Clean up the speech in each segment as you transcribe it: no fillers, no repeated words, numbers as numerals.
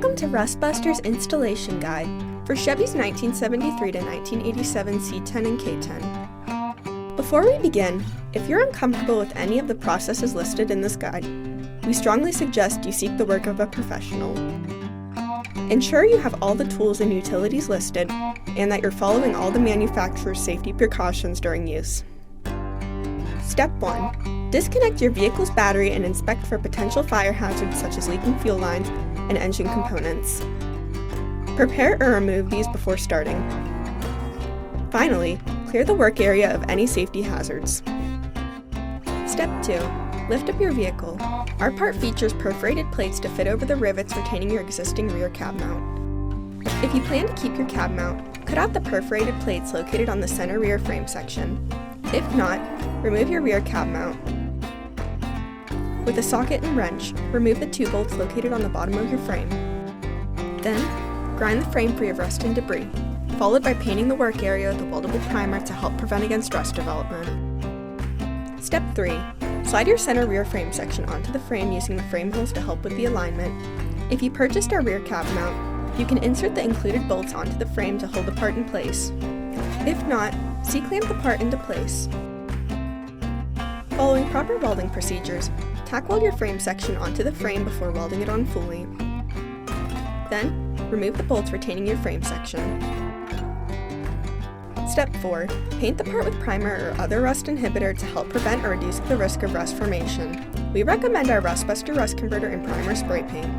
Welcome to Rustbuster's installation guide for Chevy's 1973 to 1987 C10 and K10. Before we begin, if you're uncomfortable with any of the processes listed in this guide, we strongly suggest you seek the work of a professional. Ensure you have all the tools and utilities listed and that you're following all the manufacturer's safety precautions during use. Step 1. Disconnect your vehicle's battery and inspect for potential fire hazards such as leaking fuel lines and engine components. Prepare or remove these before starting. Finally, clear the work area of any safety hazards. Step 2. Lift up your vehicle. Our part features perforated plates to fit over the rivets retaining your existing rear cab mount. If you plan to keep your cab mount, cut out the perforated plates located on the center rear frame section. If not, remove your rear cab mount. With a socket and wrench, remove the 2 bolts located on the bottom of your frame. Then, grind the frame free of rust and debris, followed by painting the work area with a weldable primer to help prevent against rust development. Step 3. Slide your center rear frame section onto the frame using the frame holes to help with the alignment. If you purchased our rear cab mount, you can insert the included bolts onto the frame to hold the part in place. If not, C-clamp the part into place. Following proper welding procedures, tack weld your frame section onto the frame before welding it on fully. Then, remove the bolts retaining your frame section. Step 4. Paint the part with primer or other rust inhibitor to help prevent or reduce the risk of rust formation. We recommend our Rustbuster Rust Converter and Primer Spray Paint.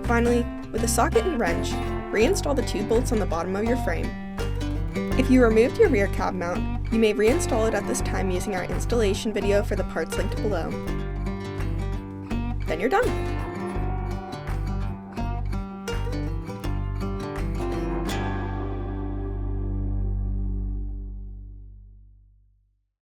Finally, with a socket and wrench, reinstall the 2 bolts on the bottom of your frame. If you removed your rear cab mount, you may reinstall it at this time using our installation video for the parts linked below. Then you're done!